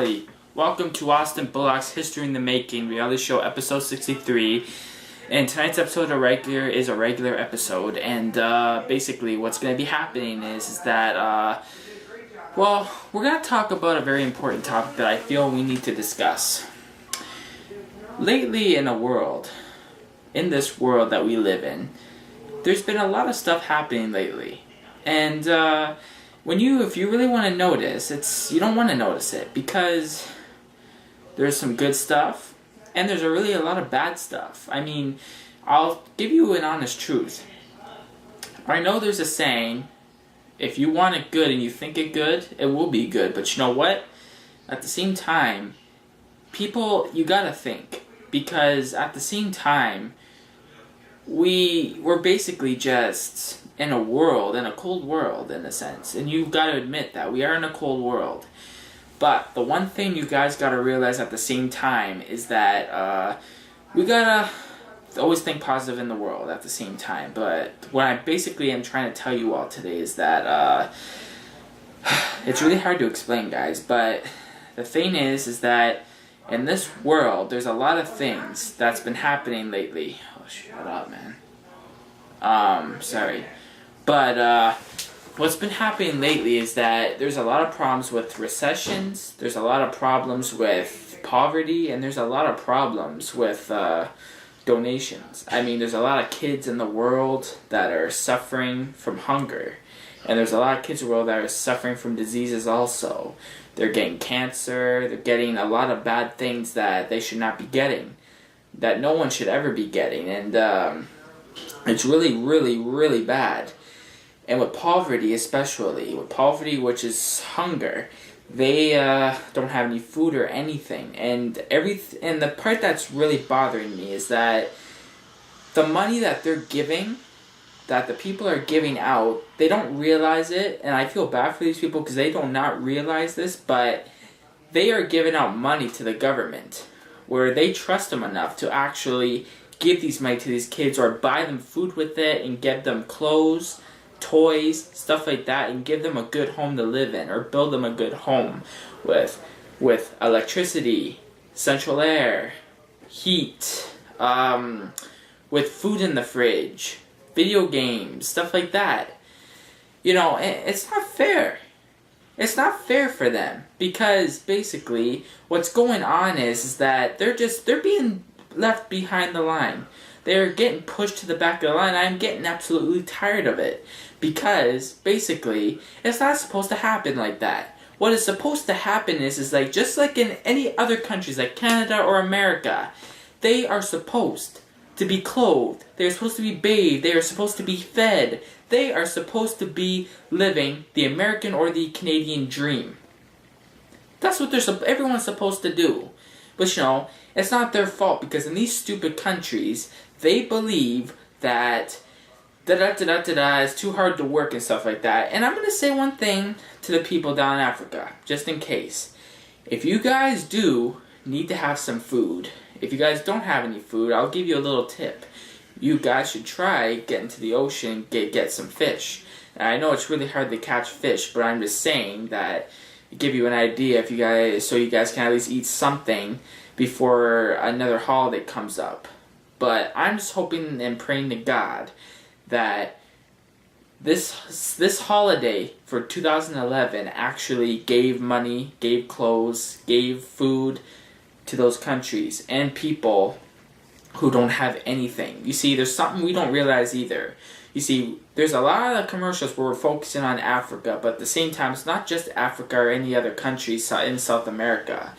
everybody. Welcome to Austin Bullocks History in the Making reality show episode 63. And tonight's episode is a regular episode. And basically what's going to be happening is that, we're going to talk about a very important topic that I feel we need to discuss. Lately in this world that we live in, there's been a lot of stuff happening lately. And if you really want to notice, you don't want to notice it because there's some good stuff and there's a lot of bad stuff. I mean, I'll give you an honest truth. I know there's a saying, if you want it good and you think it good, it will be good. But you know what? At the same time, you gotta think. Because at the same time, we're basically just in a cold world in a sense. And you've got to admit that we are in a cold world. But the one thing you guys got to realize at the same time is that we got to always think positive in the world at the same time. But what I basically am trying to tell you all today is that it's really hard to explain, guys. But the thing is that in this world, there's a lot of things that's been happening lately. Oh, shut up, man. Sorry. But what's been happening lately is that there's a lot of problems with recessions, there's a lot of problems with poverty, and there's a lot of problems with donations. I mean, there's a lot of kids in the world that are suffering from hunger. And there's a lot of kids in the world that are suffering from diseases also. They're getting cancer, they're getting a lot of bad things that they should not be getting, that no one should ever be getting. And it's really, really, really bad. And with poverty especially, which is hunger, they don't have any food or anything. And the part that's really bothering me is that the money that they're giving, that the people are giving out, they don't realize it. And I feel bad for these people because they do not realize this, but they are giving out money to the government where they trust them enough to actually give these money to these kids or buy them food with it and get them clothes, toys, stuff like that, and give them a good home to live in, or build them a good home with electricity, central air, heat, with food in the fridge, video games, stuff like that. You know, it's not fair. It's not fair for them because basically what's going on is that they're being left behind the line. They're getting pushed to the back of the line. I'm getting absolutely tired of it. Because, basically, it's not supposed to happen like that. What is supposed to happen is like, just like in any other countries, like Canada or America, they are supposed to be clothed. They are supposed to be bathed. They are supposed to be fed. They are supposed to be living the American or the Canadian dream. That's what everyone's supposed to do. But, it's not their fault because in these stupid countries, they believe that it's too hard to work and stuff like that. And I'm going to say one thing to the people down in Africa, just in case. If you guys do need to have some food, if you guys don't have any food, I'll give you a little tip. You guys should try getting to the ocean, get some fish. And I know it's really hard to catch fish, but I'm just saying that give you an idea so you guys can at least eat something before another holiday comes up. But I'm just hoping and praying to God that this holiday for 2011 actually gave money, gave clothes, gave food to those countries and people who don't have anything. You see, there's something we don't realize either. You see, there's a lot of commercials where we're focusing on Africa, but at the same time, it's not just Africa or any other countries in South America.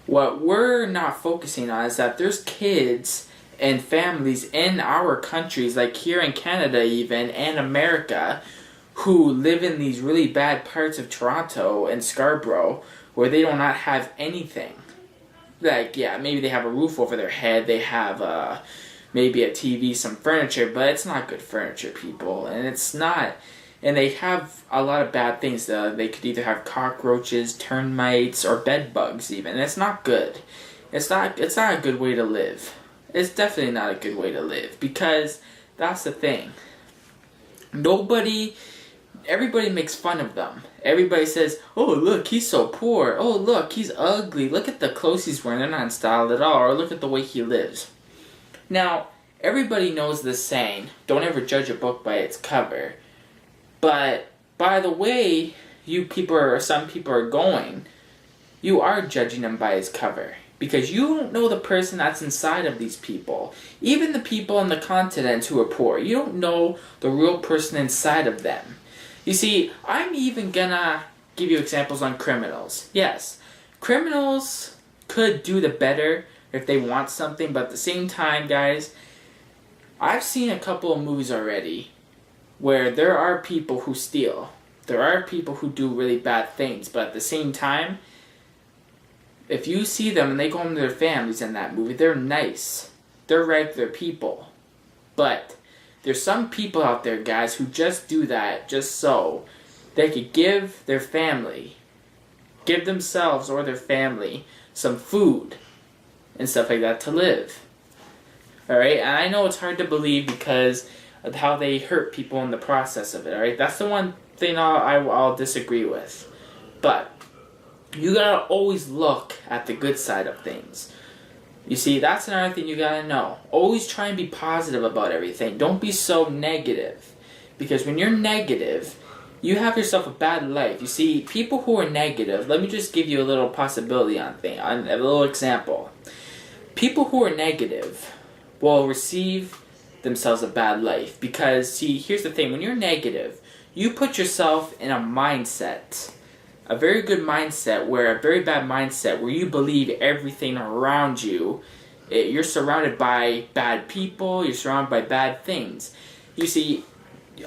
What we're not focusing on is that there's kids and families in our countries, like here in Canada even, and America, who live in these really bad parts of Toronto and Scarborough, where they do not have anything. Like, yeah, maybe they have a roof over their head, they have maybe a TV, some furniture, but it's not good furniture, people, and they have a lot of bad things. They could either have cockroaches, termites, or bed bugs even, and it's not good. It's not a good way to live. It's definitely not a good way to live, because that's the thing. Nobody everybody makes fun of them. Everybody says, oh, look, he's so poor. Oh, look, he's ugly. Look at the clothes he's wearing. They're not in style at all. Or look at the way he lives. Now, everybody knows this saying, don't ever judge a book by its cover. But by the way some people are going, you are judging them by its cover. Because you don't know the person that's inside of these people. Even the people on the continent who are poor. You don't know the real person inside of them. You see, I'm even gonna give you examples on criminals. Yes, criminals could do the better if they want something, but at the same time, guys, I've seen a couple of movies already where there are people who steal. There are people who do really bad things, but at the same time, if you see them and they go home to their families in that movie, they're nice. They're regular people. But there's some people out there, guys, who just do that just so they could give their family, give themselves or their family some food and stuff like that to live. Alright? And I know it's hard to believe because of how they hurt people in the process of it. Alright? That's the one thing I'll disagree with. But you gotta always look at the good side of things. You see, that's another thing you gotta know. Always try and be positive about everything. Don't be so negative. Because when you're negative, you have yourself a bad life. You see, people who are negative, let me just give you a little possibility on a little example. People who are negative will receive themselves a bad life. Because, see, here's the thing. When you're negative, you put yourself in a mindset. A very good mindset, where a very bad mindset, where you believe everything around you, you're surrounded by bad people, you're surrounded by bad things. You see,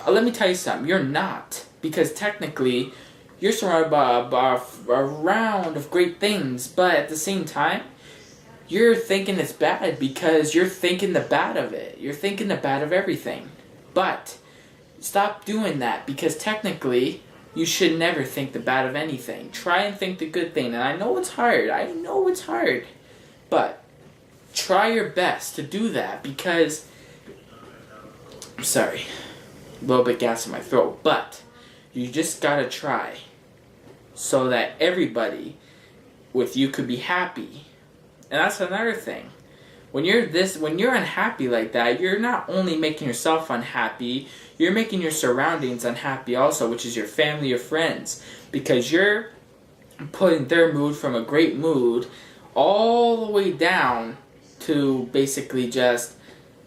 let me tell you something, you're not. Because technically, you're surrounded by a round of great things, but at the same time, you're thinking it's bad because you're thinking the bad of it. You're thinking the bad of everything. But, stop doing that, because technically, you should never think the bad of anything. Try and think the good thing. And I know it's hard. But try your best to do that because... I'm sorry. A little bit gas in my throat. But you just gotta try. So that everybody with you could be happy. And that's another thing. When you're unhappy like that, you're not only making yourself unhappy, you're making your surroundings unhappy also, which is your family, your friends. Because you're putting their mood from a great mood all the way down to basically just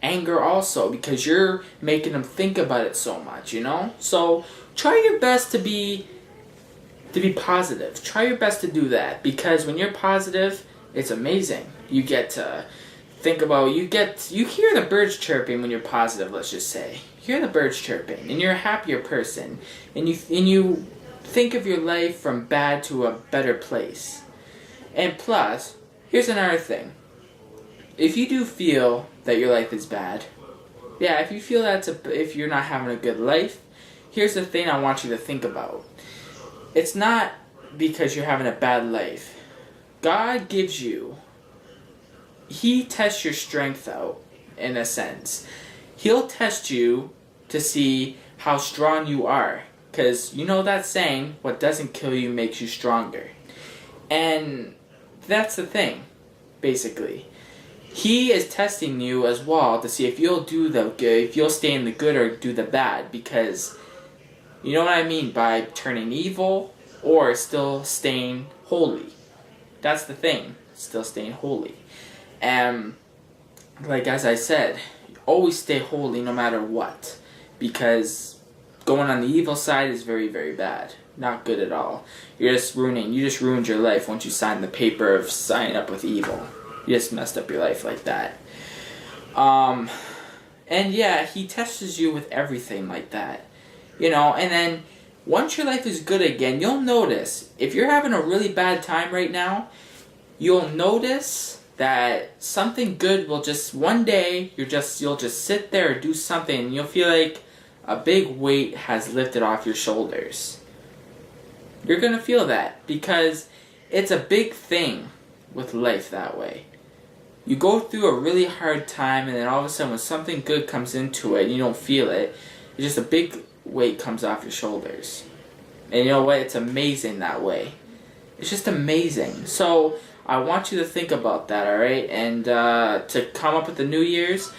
anger also. Because you're making them think about it so much, you know? So try your best to be positive. Try your best to do that. Because when you're positive, it's amazing. You get to... think about, you hear the birds chirping when you're positive, let's just say. You hear the birds chirping, and you're a happier person. And you think of your life from bad to a better place. And plus, here's another thing. If you do feel that your life is bad, yeah, if you feel if you're not having a good life, here's the thing I want you to think about. It's not because you're having a bad life. God gives you... He tests your strength out, in a sense. He'll test you to see how strong you are. Because you know that saying, what doesn't kill you makes you stronger. And that's the thing, basically. He is testing you as well to see if you'll do the good, if you'll stay in the good or do the bad. Because, you know what I mean by turning evil or still staying holy. That's the thing, still staying holy. And, like as I said, always stay holy no matter what. Because going on the evil side is very, very bad. Not good at all. You just ruined your life once you signed the paper of signing up with evil. You just messed up your life like that. And yeah, he tests you with everything like that. You know, and then once your life is good again, you'll notice, if you're having a really bad time right now, you'll notice that something good will just, one day, you'll just sit there and do something and you'll feel like a big weight has lifted off your shoulders. You're gonna feel that because it's a big thing with life that way. You go through a really hard time and then all of a sudden when something good comes into it and you don't feel it, it's just a big weight comes off your shoulders. And you know what? It's amazing that way. It's just amazing. So I want you to think about that, alright? And to come up with the New Year's,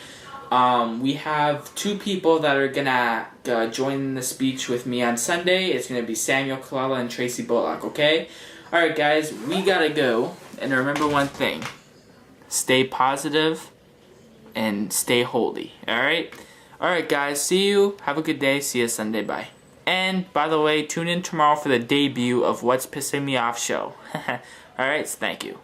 we have 2 people that are gonna join the speech with me on Sunday. It's gonna be Samuel Kalala and Tracy Bullock, okay? Alright guys, we gotta go. And remember one thing. Stay positive and stay holy, alright? Alright guys, see you. Have a good day. See you Sunday. Bye. And, by the way, tune in tomorrow for the debut of What's Pissing Me Off show. Alright, so thank you.